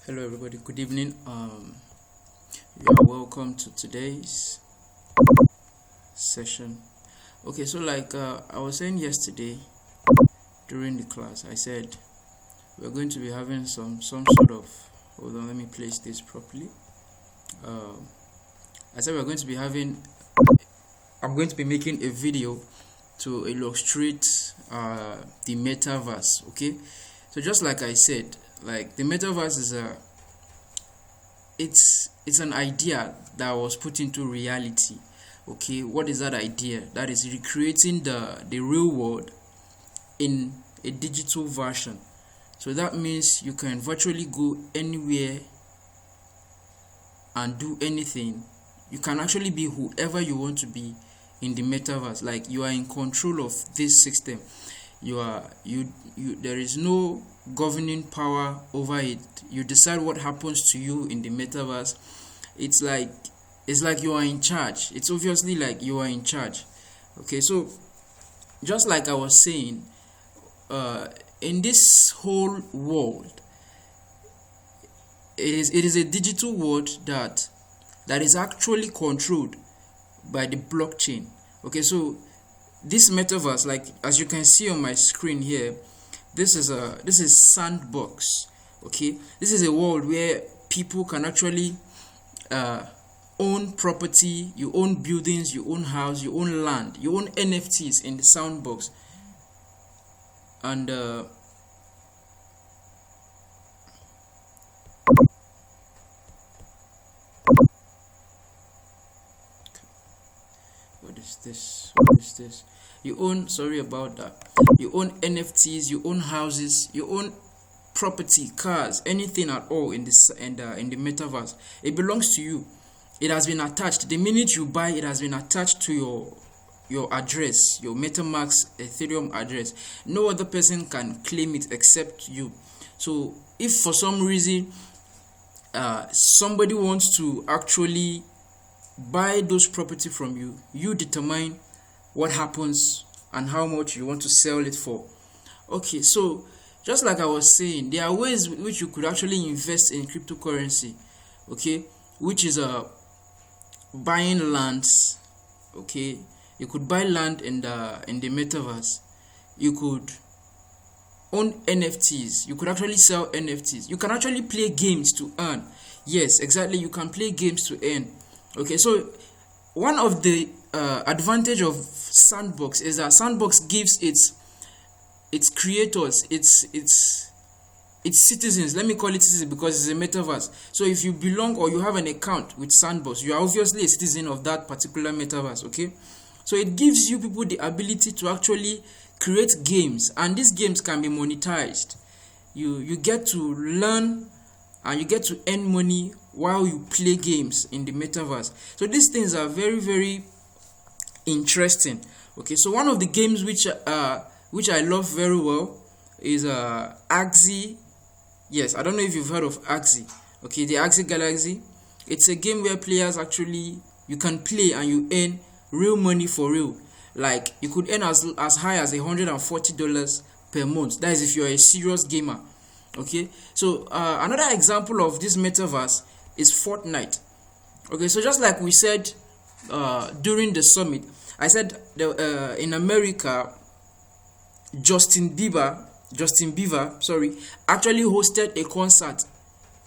Hello, everybody. Good evening. You are welcome to today's session. Okay, so like I was saying yesterday during the class, I said we're going to be having some sort of. Hold on, let me place this properly. I said we're going to be having. I'm going to be making a video to illustrate the metaverse. Okay, so just like I said, like the metaverse is it's an idea that was put into reality. Okay, what is that idea? That is recreating the real world in a digital version. So that means you can virtually go anywhere and do anything. You can actually be whoever you want to be in the metaverse. Like, you are in control of this system. There is no governing power over it. You decide what happens to you in the metaverse. It's like you are in charge. It's obviously like you are in charge. Okay, so just like I was saying, in this whole world, it is a digital world that is actually controlled by the blockchain. Okay, so this metaverse, like as you can see on my screen here, this is sandbox. Okay, this is a world where people can actually own property. You own buildings, you own house, you own land, you own NFTs in the sandbox. And what is this? You own, sorry about that. You own NFTs, you own houses, you own property, cars, anything at all in this in the metaverse. It belongs to you. It has been attached. The minute you buy, it has been attached to your address, your MetaMask Ethereum address. No other person can claim it except you. So if for some reason somebody wants to actually buy those property from you, you determine what happens and how much you want to sell it for. Okay, so just like I was saying, there are ways which you could actually invest in cryptocurrency. Okay, which is buying lands. Okay, you could buy land in the metaverse. You could own NFTs. You could actually sell NFTs. You can actually play games to earn. Yes, exactly. You can play games to earn. Okay, so one of the advantage of sandbox is that sandbox gives its creators, its citizens, let me call it citizens because it's a metaverse. So if you belong or you have an account with sandbox, you are obviously a citizen of that particular metaverse. Okay, so it gives you people the ability to actually create games, and these games can be monetized. You get to learn and you get to earn money while you play games in the metaverse. So these things are very, very interesting. Okay, so one of the games which I love very well is Axie. Yes, I don't know if you've heard of Axie. Okay, the Axie Galaxy. It's a game where players actually, you can play and you earn real money for real. Like, you could earn as high as $140 per month. That is if you're a serious gamer. Okay, so another example of this metaverse is Fortnite. Okay, so just like we said during the summit, I said in America, Justin Bieber, actually hosted a concert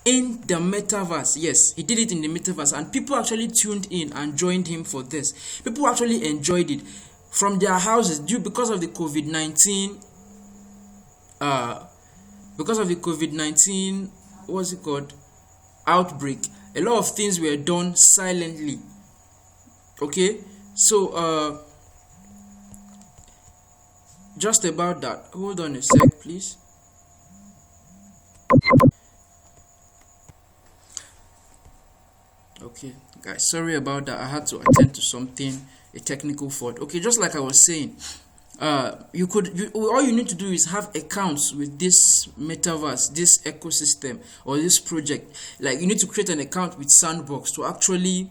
in the metaverse. Yes, he did it in the metaverse, and people actually tuned in and joined him for this. People actually enjoyed it from their houses because of the COVID-19. What's it called? Outbreak. A lot of things were done silently. Okay, so just about that. Hold on a sec, please. Okay, guys, sorry about that. I had to attend to something, a technical fault. Okay, just like I was saying, all you need to do is have accounts with this metaverse, this ecosystem, or this project. Like, you need to create an account with Sandbox to actually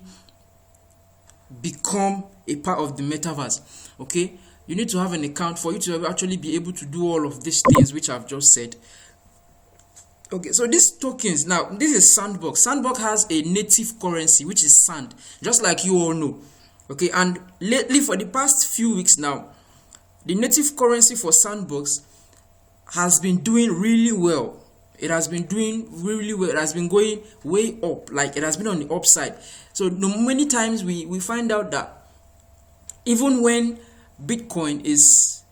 become a part of the metaverse. Okay, you need to have an account for you to actually be able to do all of these things which I've just said. Okay, so these tokens, now this is Sandbox. Sandbox has a native currency which is sand, just like you all know. Okay, and lately for the past few weeks now, the native currency for Sandbox has been doing really well. It has been doing really well. It has been going way up, like it has been on the upside. So many times we find out that even when Bitcoin is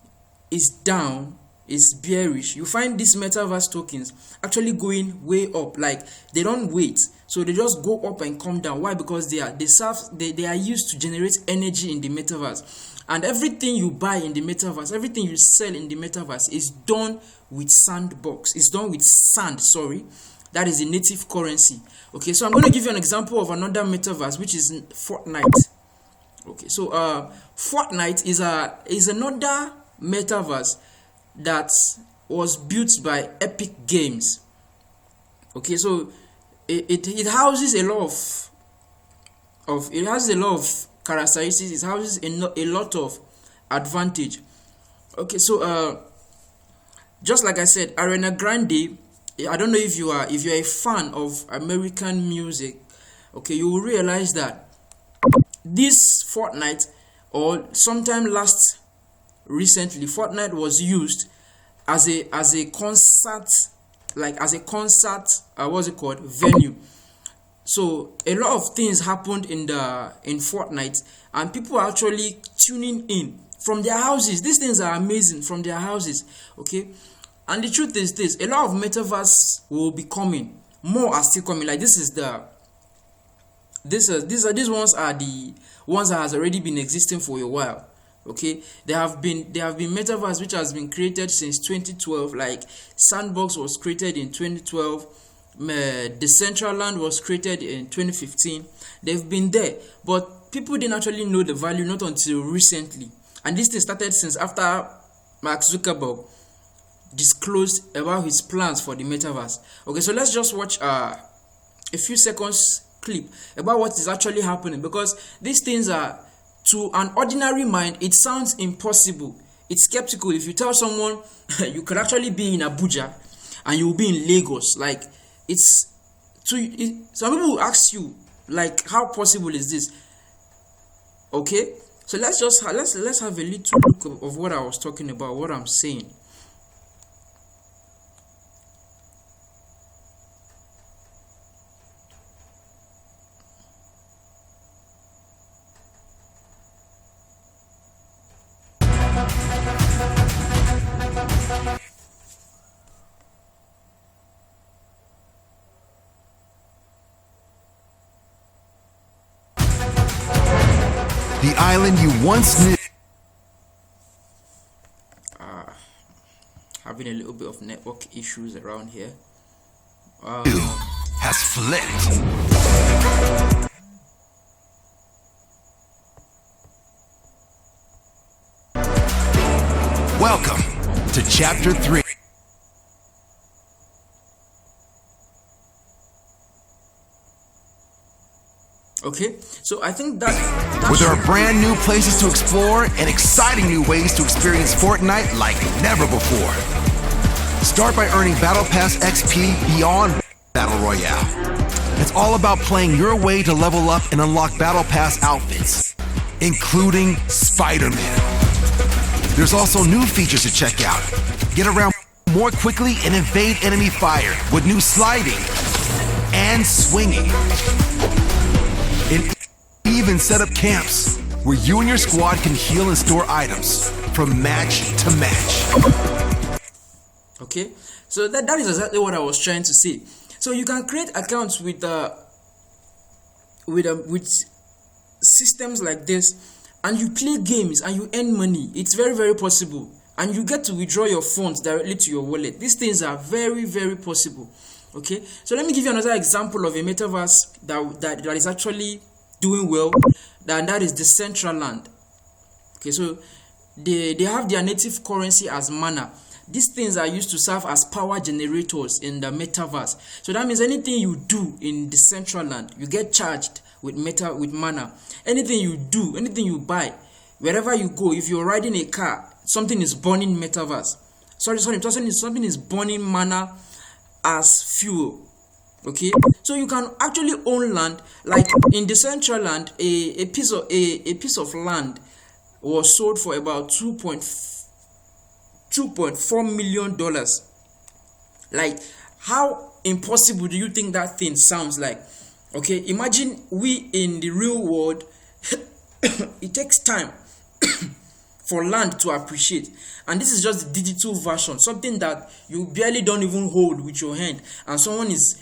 down, is bearish, you find these metaverse tokens actually going way up. Like they don't wait, so they just go up and come down. Why? Because they are used to generate energy in the metaverse, and everything you buy in the metaverse, everything you sell in the metaverse is done with Sandbox. It's done with sand. Sorry, that is the native currency. Okay, so I'm going to give you an example of another metaverse, which is Fortnite. Okay, so Fortnite is another metaverse that was built by Epic Games. Okay, so it houses a lot of it has a lot of characteristics. It houses a lot of advantage. Okay, so just like I said, Ariana Grande, I don't know if you're a fan of American music, okay, you will realize that this Fortnite, or sometime recently, Fortnite was used as a concert, like as a concert, what's it called, venue. So a lot of things happened in Fortnite, and people are actually tuning in from their houses. These things are amazing, from their houses. Okay, and the truth is this: a lot of metaverse will be coming. More are still coming. Like these ones are the ones that has already been existing for a while. Okay, there have been metaverse which has been created since 2012. Like Sandbox was created in 2012. Decentraland was created in 2015. They've been there, but people didn't actually know the value not until recently. And this thing started since after Mark Zuckerberg disclosed about his plans for the metaverse. Okay, so let's just watch a few seconds clip about what is actually happening, because these things are, to an ordinary mind, it sounds impossible. It's skeptical if you tell someone you could actually be in Abuja and you will be in Lagos. Like some people will ask you, like, how possible is this? Okay, so let's have a little look of what I was talking about, what I'm saying. The island you once knew. Having a little bit of network issues around here. Has flipped. Welcome to Chapter 3. Okay, so I think that where there are brand new places to explore and exciting new ways to experience Fortnite like never before. Start by earning Battle Pass XP beyond Battle Royale. It's all about playing your way to level up and unlock Battle Pass outfits, including Spider-Man. There's also new features to check out. Get around more quickly and evade enemy fire with new sliding and swinging. And even set up camps where you and your squad can heal and store items from match to match. Okay, so that is exactly what I was trying to say. So you can create accounts with systems like this, and you play games and you earn money. It's very, very possible, and you get to withdraw your funds directly to your wallet. These things are very, very possible. Okay, so let me give you another example of a metaverse that is actually doing well, and that is Decentraland. Okay, so they have their native currency as mana. These things are used to serve as power generators in the metaverse. So that means anything you do in Decentraland, you get charged with mana. Anything you do, anything you buy, wherever you go, if you're riding a car, something is burning metaverse. Something is burning mana. as fuel. Okay, so you can actually own land. Like in Decentraland, a piece of land was sold for about $2.4 million. Like, how impossible do you think that thing sounds like? Okay, imagine we in the real world. It takes time for land to appreciate, and this is just the digital version, something that you barely don't even hold with your hand, and someone is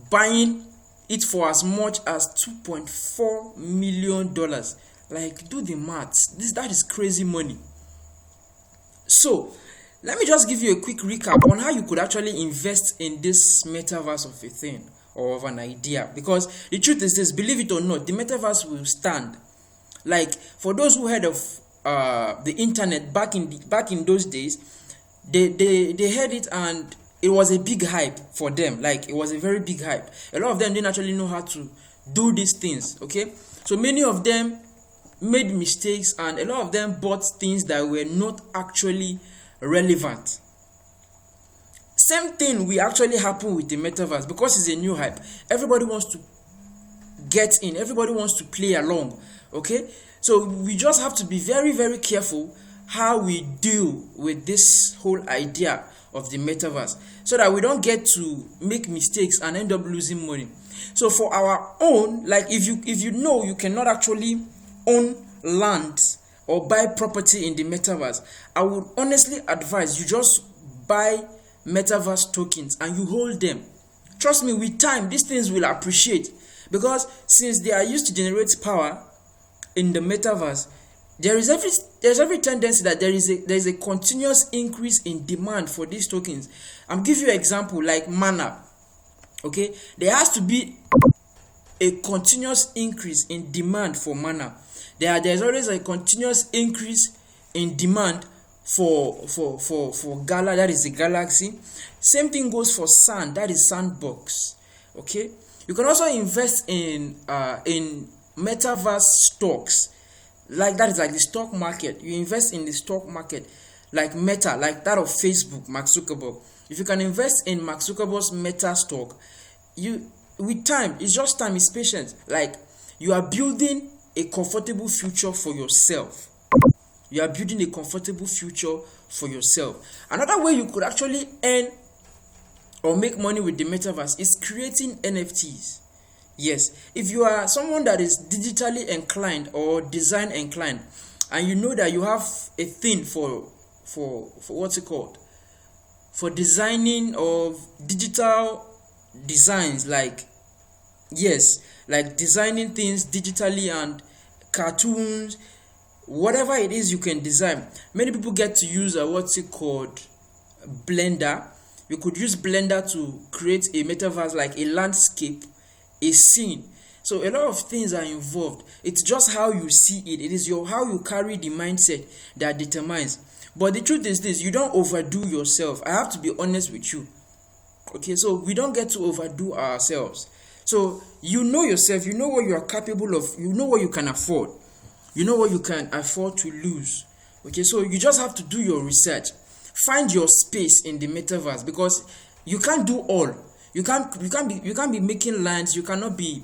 buying it for as much as $2.4 million. Like, do the maths. That is crazy money. So let me just give you a quick recap on how you could actually invest in this metaverse of a thing or of an idea, because the truth is this: believe it or not, the metaverse will stand. Like, for those who heard of the internet back in those days, they heard it, and it was a big hype for them. Like, it was a very big hype. A lot of them didn't actually know how to do these things. Okay, so many of them made mistakes, and a lot of them bought things that were not actually relevant. Same thing will actually happen with the metaverse, because it's a new hype. Everybody wants to get in, everybody wants to play along. Okay, so we just have to be very, very careful how we deal with this whole idea of the metaverse, so that we don't get to make mistakes and end up losing money. So for our own, like, if you know you cannot actually own land or buy property in the metaverse, I would honestly advise you just buy metaverse tokens and you hold them. Trust me, with time these things will appreciate, because since they are used to generate power in the metaverse, there's every tendency that there is a continuous increase in demand for these tokens. I'm giving you an example, like mana. Okay, there has to be a continuous increase in demand for mana. There's always a continuous increase in demand for Gala, that is the galaxy. Same thing goes for sand, that is sandbox. Okay, you can also invest in metaverse stocks, like that is like the stock market. You invest in the stock market, like Meta, like that of Facebook, Mark Zuckerberg. If you can invest in Mark Zuckerberg's Meta stock, with time, it's just time, it's patience. Like, you are building a comfortable future for yourself. You are building a comfortable future for yourself. Another way you could actually earn or make money with the metaverse is creating NFTs. Yes, if you are someone that is digitally inclined or design inclined, and you know that you have a thing for what's it called, for designing of digital designs, like, yes, like designing things digitally and cartoons, whatever it is you can design. Many people get to use what's it called, Blender. You could use Blender to create a metaverse, like a landscape, a scene. So a lot of things are involved. It's just how you see it. It is how you carry the mindset that determines. But the truth is this: you don't overdo yourself. I have to be honest with you. Okay, so we don't get to overdo ourselves. So you know yourself, you know what you are capable of, you know what you can afford, you know what you can afford to lose. Okay, so you just have to do your research. Find your space in the metaverse, because you can't do all. You can't be making lands, you cannot be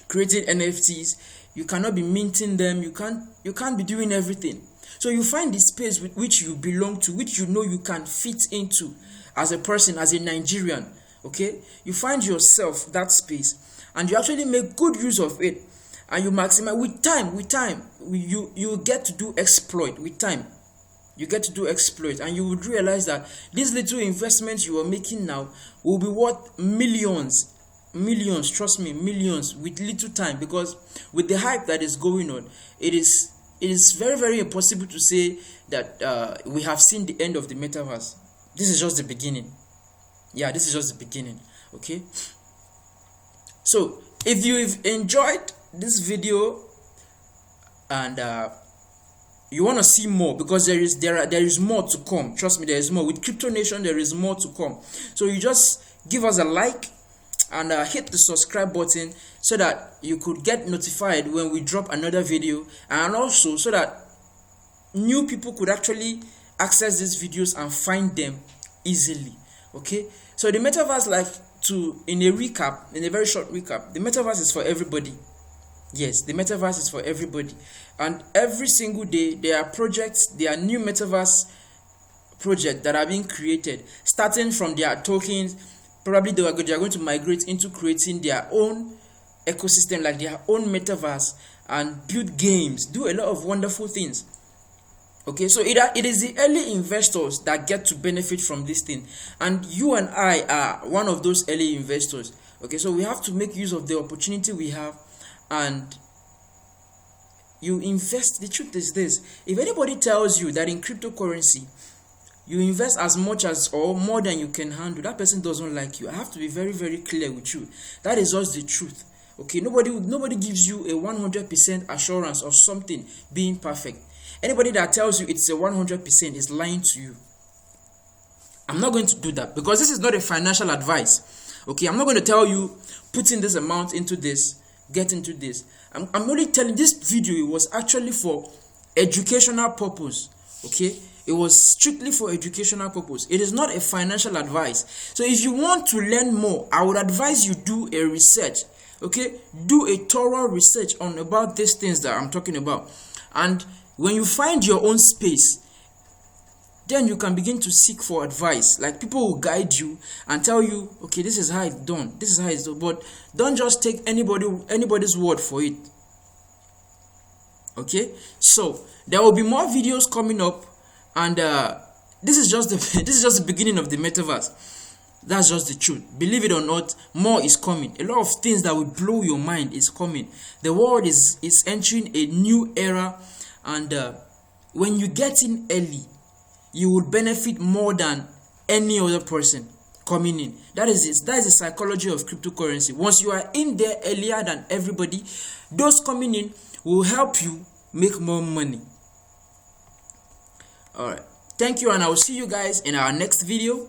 creating NFTs, you cannot be minting them, you can't be doing everything. So you find the space with which you belong to, which you know you can fit into as a person, as a Nigerian. Okay, you find yourself that space, and you actually make good use of it, and you maximize. With time, you get to do exploit. With time, you get to do exploit, and you would realize that these little investments you are making now will be worth millions. Trust me, millions, with little time. Because with the hype that is going on, it is very, very impossible to say that we have seen the end of the metaverse. This is just the beginning. Yeah, this is just the beginning. Okay, so if you've enjoyed this video and you want to see more, because there is more to come. Trust me, there is more. With Crypto Nation, there is more to come. So you just give us a like and hit the subscribe button, so that you could get notified when we drop another video, and also so that new people could actually access these videos and find them easily. Okay, So the metaverse, like, in a very short recap, the metaverse is for everybody. Yes, the metaverse is for everybody, and every single day there are new metaverse projects that are being created, starting from their tokens. Probably they are going to migrate into creating their own ecosystem, like their own metaverse, and build games, do a lot of wonderful things. Okay, so it is the early investors that get to benefit from this thing, and you and I are one of those early investors. Okay, so we have to make use of the opportunity we have, and you invest. The truth is this: if anybody tells you that in cryptocurrency you invest as much as or more than you can handle, that person doesn't like you. I have to be very, very clear with you. That is just the truth. Okay, nobody gives you a 100% assurance of something being perfect. Anybody that tells you it's a 100% is lying to you. I'm not going to do that, because this is not a financial advice. Okay, I'm not going to tell you put in this amount into this, get into this. I'm only telling, this video, it was actually for educational purpose. Okay, it was strictly for educational purpose. It is not a financial advice. So if you want to learn more, I would advise you do a research. Okay, do a thorough research on about these things that I'm talking about, and when you find your own space, then you can begin to seek for advice. Like, people will guide you and tell you, okay, this is how it's done, this is how it's done, but don't just take anybody's word for it. Okay, so there will be more videos coming up, and this is just the beginning of the metaverse. That's just the truth. Believe it or not, more is coming. A lot of things that will blow your mind is coming. The world is entering a new era, and when you get in early, you will benefit more than any other person coming in. That is it. That is the psychology of cryptocurrency. Once you are in there earlier than everybody, those coming in will help you make more money. All right. Thank you, and I will see you guys in our next video.